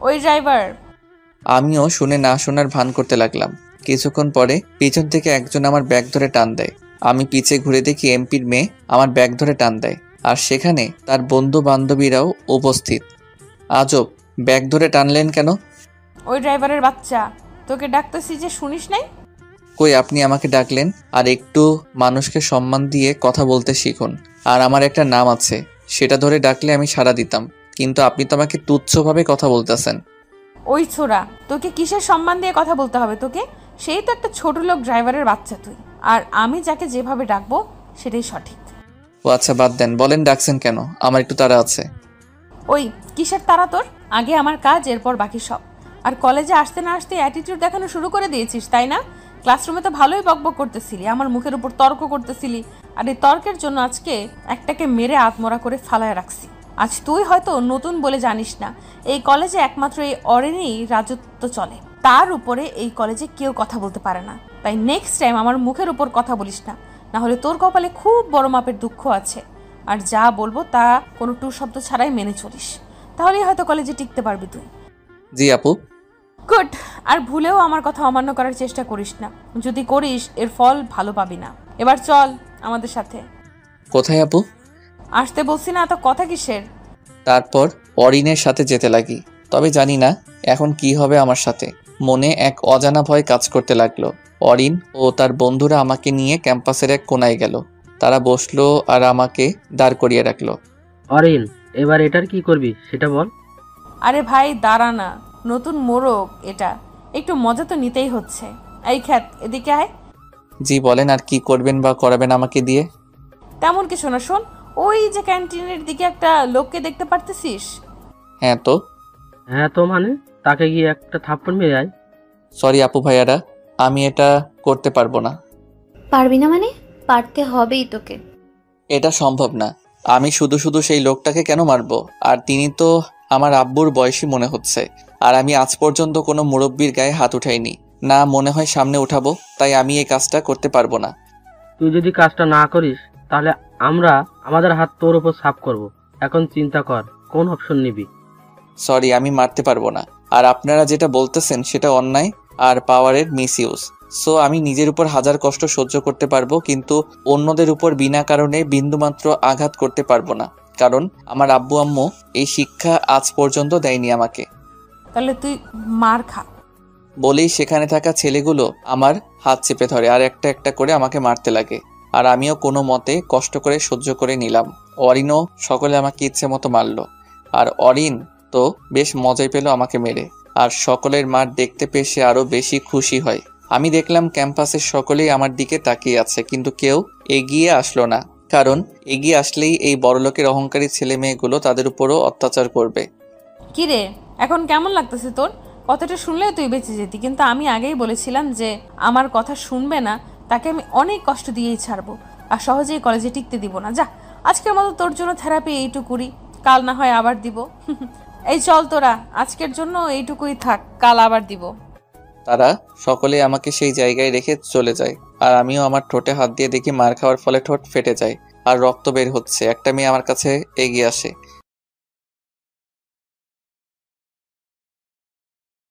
ওই ড্রাইভার। আমিও শুনে না শোনার ভান করতে লাগলাম। কিছুক্ষণ পরে পিছন থেকে একজন আমার ব্যাগ ধরে টান দেয়। আমি পিছে ঘুরে দেখি এমপির মেয়ে আমার ব্যাগ ধরে টান দেয়, আর সেখানে তার বন্ধু বান্ধবীরাও উপস্থিত। আজব, ব্যাগ ধরে টানলেন কেন? ওই ড্রাইভারের বাচ্চা, তোকে ডাকতেছি যে শুনিস নাই? কই, আপনি আমাকে ডাকলেন? আর একটু মানুষকে সম্মান দিয়ে কথা বলতে শিখুন। আর আমার একটা নাম আছে, সেটা ধরে ডাকলে আমি সাড়া দিতাম, কিন্তু আপনি তো আমাকে তুচ্ছভাবে কথা বলতেছেন। ওই ছোড়া, তোকে কিসের সম্মান দিয়ে কথা বলতে হবে তোকে? সেই তো একটা ছোট লোক ড্রাইভারের বাচ্চা তুই, আর আমি যাকে যেভাবে ডাকবো সেটাই সঠিক। ও আচ্ছা, বাদ দেন, বলেন ডাকছেন কেন? আমার একটু তাড়া আছে। ওই কিসের তারা তোর? আগে আমার কাজ, এরপর বাকি সব। আর কলেজে আসতে না আসতে অ্যাটিটিউড দেখানো শুরু করে দিয়েছিস, তাই না? ক্লাসরুমে তো ভালোই বকবক করতেছিলি, আমার মুখের উপর তর্ক করতেছিলি, আর এই তর্কের জন্য আজকে একটাকে মেরে আত্মরা করে ফালায় রাখছি। আজ তুই হয়তো নতুন বলে জানিস না, এই কলেজে একমাত্র এই অরেনেই রাজত্ব চলে, তার উপরে এই কলেজে কেউ কথা বলতে পারে না। তাই নেক্সট টাইম আমার মুখের উপর কথা বলিস না, না হলে তোর কপালে খুব বড় মাপের দুঃখ আছে। আর যা বলবো তা কোনো টু শব্দ ছাড়াই মেনে চলিস, তাহলেই হয়তো কলেজে টিকতে পারবি তুই। জি আপু। গুড। আর ভুলেও আমার কথা অমান্য করার চেষ্টা করিস না, যদি করিস এর ফল ভালো পাবি না। এবার চল আমাদের সাথে। কোথায় আপু? আসতে বলছি না, এত কথা কিসের? তারপর অরিনের সাথে যেতে লাগি। তবে জানি না এখন কি হবে আমার সাথে। মনে এক অজানা ভয় কাজ করতে লাগলো। অরিন ও তার বন্ধুরা আমাকে নিয়ে ক্যাম্পাসের এক কোনায় গেল। তারা বসলো আর আমাকে দাঁড় করিয়ে রাখলো। অরিন, এবার এটার কি করবি সেটা বল। আরে ভাই দাঁড়া না, নতুন মোড়ক এটা, একটু মজা তো নিতেই হচ্ছে। এই খ্যাত, এদিকে আয়। জি বলেন, আর কি করবেন বা করাবেন আমাকে দিয়ে? তেমন কিছু না, শোন, ওই যে ক্যান্টিনের দিকে একটা লোককে দেখতে পারতেছিস? হ্যাঁ তো। হ্যাঁ তো মানে, তাকে গিয়ে একটা থাপ্পড় মেরে আয়। সরি আপু ভাইয়ারা, আমি এটা করতে পারবো না। পারবি না মানে? পারতে হবেই তোকে। এটা সম্ভব না। আমি শুধু শুধু সেই লোকটাকে কেন মারবো? আর তিনি তো আমার আব্বুর বয়সী মনে হচ্ছে। আর আমি আজ পর্যন্ত কোনো মুরব্বির গায়ে হাত উঠাইনি, না মনে হয় সামনে উঠাবো। তাই আমি এই কাজটা করতে পারবো না। তুই যদি কাজটা না করিস তাহলে আমরা আমাদের হাত তোর উপর সাফ করব। এখন চিন্তা কর কোন অপশন নিবি। সরি, আমি মারতে পারবো না। আর আপনারা যেটা বলতেছেন সেটা অন্যায় আর পাওয়ারের মিসইউজ। সো আমি নিজের উপর হাজার কষ্ট সহ্য করতে পারবো, কিন্তু অন্যদের উপর বিনা কারণে বিন্দুমাত্র আঘাত করতে পারবো না। কারণ আমার আব্বু আম্মু এই শিক্ষা আজ পর্যন্ত দেয়নি আমাকে। তাহলে তুই মার খা। বলেই সেখানে থাকা ছেলেগুলো আমার হাত চেপে ধরে আর একটা একটা করে আমাকে মারতে লাগে। আর আমিও কোনো মতে কষ্ট করে সহ্য করে নিলাম। অরিনও সকলে আমাকে ইচ্ছে মতো মারলো। আর অরিন তো বেশ মজাই পেল আমাকে মেরে। আর সকলের মার দেখতে পেয়ে সে আরো বেশি খুশি হয়। আমি দেখলাম ক্যাম্পাসের সকলেই আমার দিকে তাকিয়ে আছে, কিন্তু কেউ এগিয়ে আসলো না। কারণ এগিয়ে আসলেই এই বড়লোকের অহংকারী ছেলে মেয়েগুলো তাদের উপরও অত্যাচার করবে। কিরে, এখন কেমন লাগতেছে তোর? কথাটা শুনলে তুই বেঁচে যেতি, কিন্তু আমি আগেই বলেছিলাম যে আমার কথা শুনবে না তাকে আমি অনেক কষ্ট দিয়েই ছাড়বো, আর সহজেই কলেজে টিকতে দিব না। যা, আজকের মতো তোর জন্য থেরাপি এইটুকুই, কাল না হয় আবার দিব। এই চল তোরা, আজকের জন্য এইটুকুই থাক, কাল আবার দিব। তারা সকলে আমাকে সেই জায়গায় রেখে চলে যায়। আর আমিও আমার ঠোঁটে হাত দিয়ে দেখি মার খাওয়ার ফলে ঠোঁট ফেটে যায় আর রক্ত বের হচ্ছে। একটা মেয়ে আমার কাছে এগিয়ে আসে।